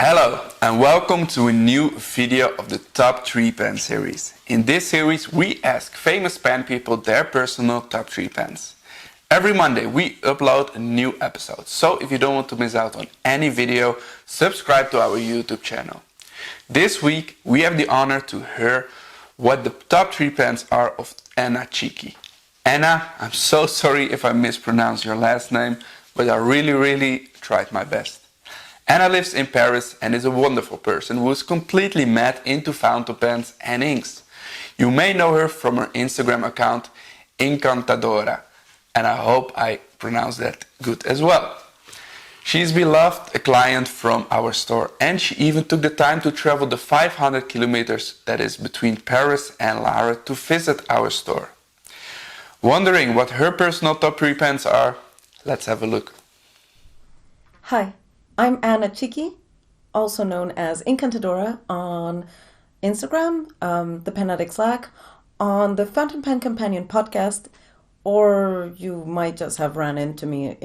Hello and welcome to a new video of the Top 3 Pen series. In this series we ask famous pen people their personal top 3 pens. Every Monday we upload a new episode, so if you don't want to miss out on any video, subscribe to our YouTube channel. This week we have the honor to hear what the top 3 pens are of Ana Csiky. Ana, I'm so sorry if I mispronounced your last name, but I really tried my best. Ana lives in Paris and is a wonderful person who is completely mad into fountain pens and inks. You may know her from her Instagram account Inkantadora, and I hope I pronounced that good as well. She's beloved a client from our store, and she even took the time to travel the 500 kilometers that is between Paris and Lara to visit our store. Wondering what her personal top 3 pens are? Let's have a look. Hi, I'm Ana Csiky, also known as Inkantadora on Instagram, the Pen Addict Slack, on the Fountain Pen Companion podcast, or you might just have ran into me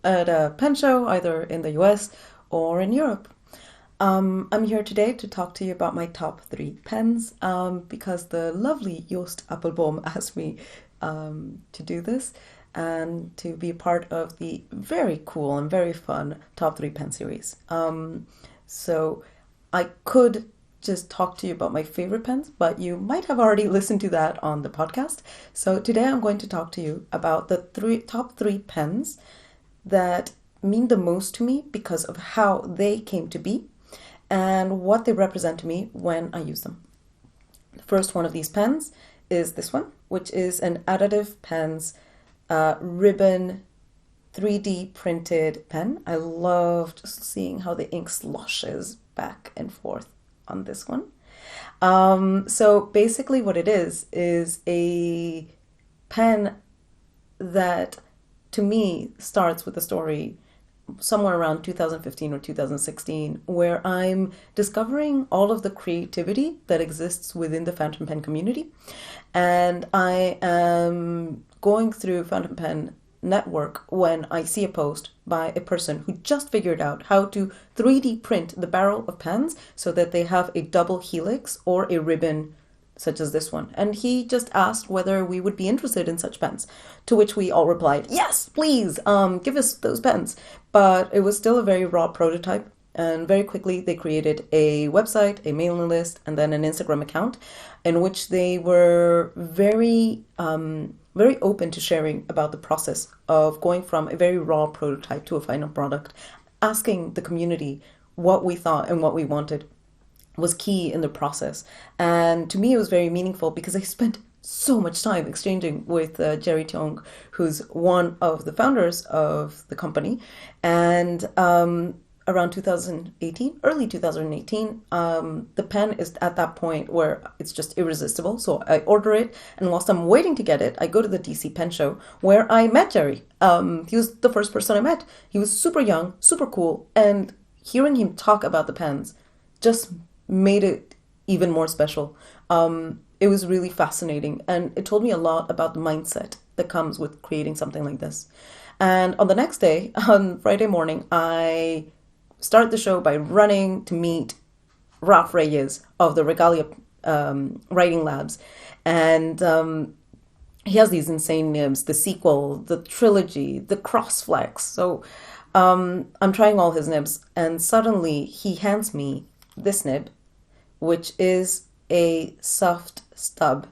at a pen show, either in the US or in Europe. I'm here today to talk to you about my top 3 pens, because the lovely AppelBoom asked me to do this and to be part of the very cool and very fun top 3 pen series. So I could just talk to you about my favorite pens, but you might have already listened to that on the podcast. So today I'm going to talk to you about the top 3 pens that mean the most to me because of how they came to be and what they represent to me when I use them. The first one of these pens is this one, which is an Additive Pens ribbon 3D printed pen. I love just seeing how the ink sloshes back and forth on this one. So basically what it is a pen that to me starts with a story somewhere around 2015 or 2016, where I'm discovering all of the creativity that exists within the fountain pen community. And I am going through Fountain Pen Network when I see a post by a person who just figured out how to 3D print the barrel of pens so that they have a double helix or a ribbon such as this one. And he just asked whether we would be interested in such pens, to which we all replied, yes, please, give us those pens. But it was still a very raw prototype. And very quickly they created a website, a mailing list, and then an Instagram account in which they were very open to sharing about the process of going from a very raw prototype to a final product, asking the community what we thought and what we wanted was key in the process. And to me, it was very meaningful because I spent so much time exchanging with Jerry Tiong, who's one of the founders of the company. And around 2018, early 2018, the pen is at that point where it's just irresistible. So I order it, and whilst I'm waiting to get it, I go to the DC Pen Show where I met Jerry. He was the first person I met. He was super young, super cool, and hearing him talk about the pens just made it even more special. It was really fascinating, and it told me a lot about the mindset that comes with creating something like this. And on the next day, on Friday morning, I start the show by running to meet Ralph Reyes of the Regalia Writing Labs. And he has these insane nibs, the sequel, the trilogy, the crossflex. So I'm trying all his nibs, and suddenly he hands me this nib, which is a soft stub.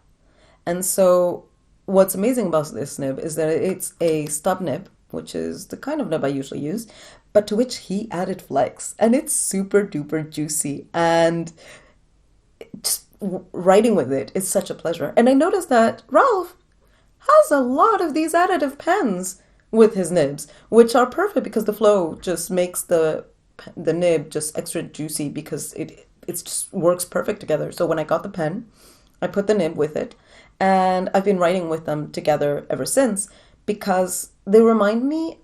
And so what's amazing about this nib is that it's a stub nib, which is the kind of nib I usually use, but to which he added flex, and it's super duper juicy, and just writing with it is such a pleasure. And I noticed that Ralph has a lot of these additive pens with his nibs, which are perfect because the flow just makes the nib just extra juicy because it just works perfect together. So when I got the pen, I put the nib with it, and I've been writing with them together ever since because they remind me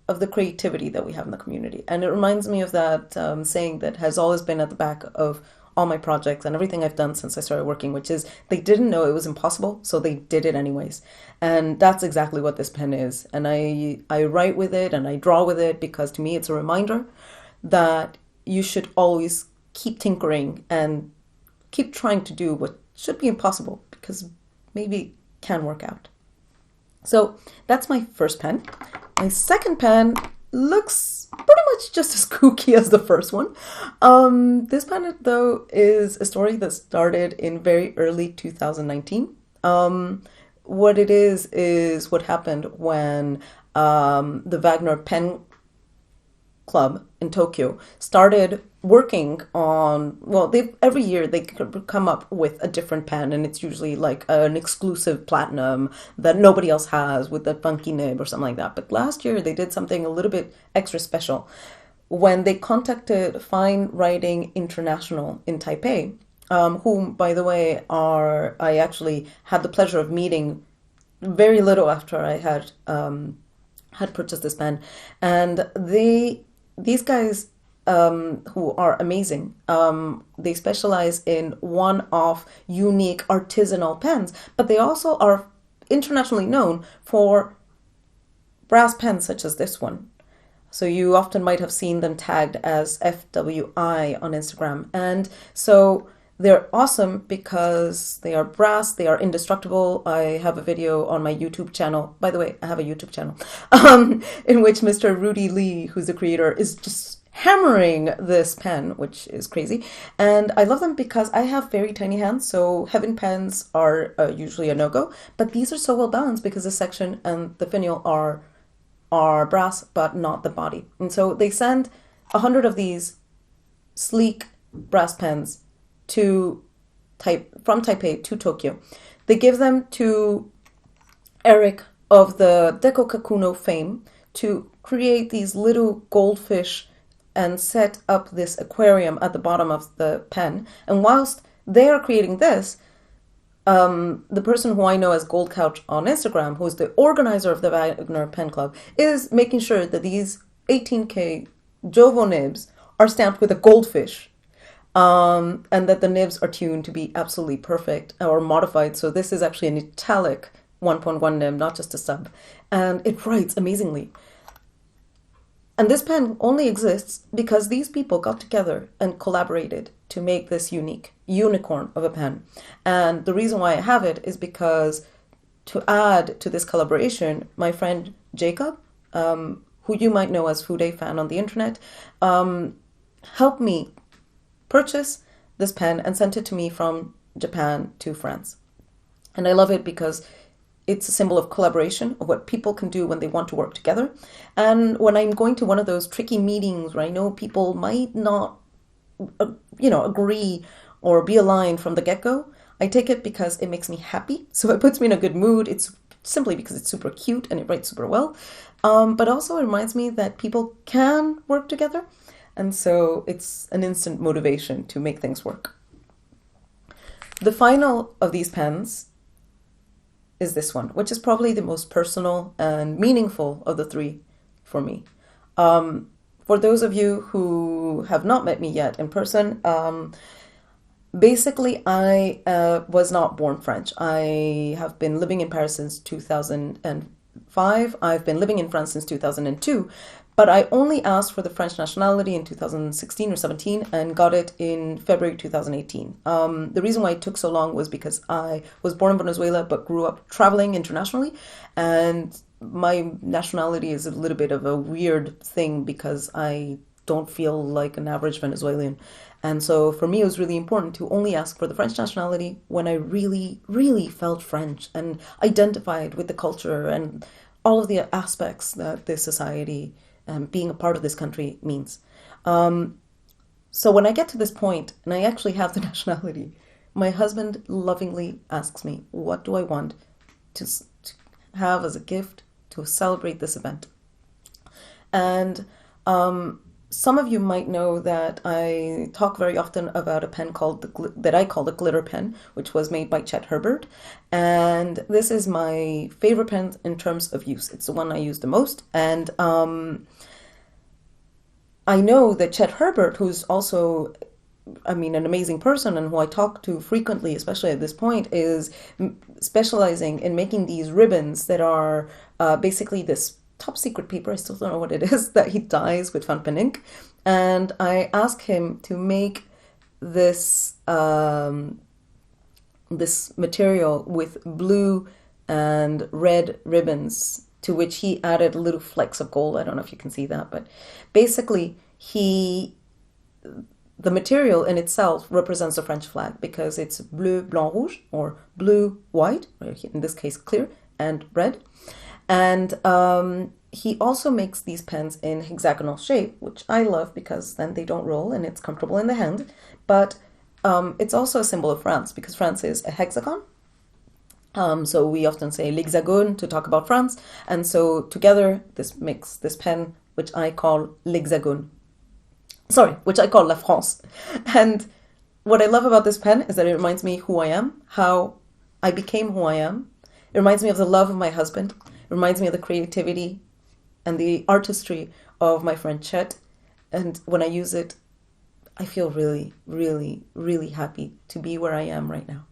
of the creativity that we have in the community. And it reminds me of that saying that has always been at the back of all my projects and everything I've done since I started working, which is they didn't know it was impossible, so they did it anyways. And that's exactly what this pen is. And I write with it and I draw with it because to me it's a reminder that you should always keep tinkering and keep trying to do what should be impossible, because maybe it can work out. So that's my first pen. My second pen looks pretty much just as kooky as the first one. This pen, though, is a story that started in very early 2019. What it is what happened when the Wagner pen club in Tokyo started working on, well, they every year they come up with a different pen, and it's usually like an exclusive platinum that nobody else has with a funky nib or something like that. But last year they did something a little bit extra special when they contacted Fine Writing International in Taipei, whom, by the way, I actually had the pleasure of meeting very little after I had purchased this pen, and these guys, who are amazing. They specialize in one-off, unique, artisanal pens, but they also are internationally known for brass pens such as this one. So you often might have seen them tagged as FWI on Instagram. And so they're awesome because they are brass, they are indestructible. I have a video on my YouTube channel. By the way, I have a YouTube channel in which Mr. Rudy Lee, who's the creator, is just hammering this pen, which is crazy. And I love them because I have very tiny hands, so heaven pens are usually a no-go. But these are so well balanced because the section and the finial are brass, but not the body. And so they send 100 of these sleek brass pens from Taipei to Tokyo. They give them to Eric of the Deco Kakuno fame to create these little goldfish and set up this aquarium at the bottom of the pen. And whilst they are creating this, the person who I know as Gold Couch on Instagram, who is the organizer of the Wagner Pen Club, is making sure that these 18K Jovo nibs are stamped with a goldfish. And that the nibs are tuned to be absolutely perfect or modified. So this is actually an italic 1.1 nib, not just a sub. And it writes amazingly. And this pen only exists because these people got together and collaborated to make this unique unicorn of a pen. And the reason why I have it is because, to add to this collaboration, my friend Jacob, who you might know as Fude Fan on the internet, helped me purchase this pen and sent it to me from Japan to France. And I love it because it's a symbol of collaboration, of what people can do when they want to work together. And when I'm going to one of those tricky meetings where I know people might not, agree or be aligned from the get-go, I take it because it makes me happy. So it puts me in a good mood. It's simply because it's super cute and it writes super well. But also it reminds me that people can work together. And so it's an instant motivation to make things work. The final of these pens is this one, which is probably the most personal and meaningful of the three for me. For those of you who have not met me yet in person, basically I was not born French. I have been living in Paris since 2005. I've been living in France since 2002. But I only asked for the French nationality in 2016 or 17 and got it in February 2018. The reason why it took so long was because I was born in Venezuela but grew up traveling internationally. And my nationality is a little bit of a weird thing because I don't feel like an average Venezuelan. And so for me, it was really important to only ask for the French nationality when I really, really felt French and identified with the culture and all of the aspects that this society being a part of this country means. So when I get to this point, and I actually have the nationality, my husband lovingly asks me, what do I want to have as a gift to celebrate this event? And some of you might know that I talk very often about a pen that I call the glitter pen, which was made by Chet Herbert. And this is my favorite pen in terms of use. It's the one I use the most. And I know that Chet Herbert, who's also, an amazing person and who I talk to frequently, especially at this point, is specializing in making these ribbons that are basically this top secret paper, I still don't know what it is, that he dyes with fountain pen ink. And I asked him to make this this material with blue and red ribbons, to which he added little flecks of gold. I don't know if you can see that, but basically the material in itself represents the French flag because it's bleu, blanc, rouge, or blue, white, or in this case clear, and red. And he also makes these pens in hexagonal shape, which I love because then they don't roll and it's comfortable in the hand. But it's also a symbol of France because France is a hexagon. So we often say l'hexagone to talk about France. And so together this makes this pen, which I call l'hexagone. Sorry, which I call La France. And what I love about this pen is that it reminds me who I am, how I became who I am. It reminds me of the love of my husband. It reminds me of the creativity and the artistry of my friend Chet. And when I use it, I feel really, really, really happy to be where I am right now.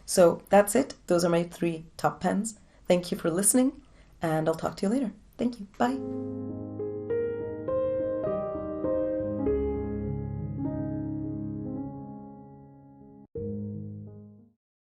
So that's it. Those are my 3 top pens. Thank you for listening, and I'll talk to you later. Thank you. Bye.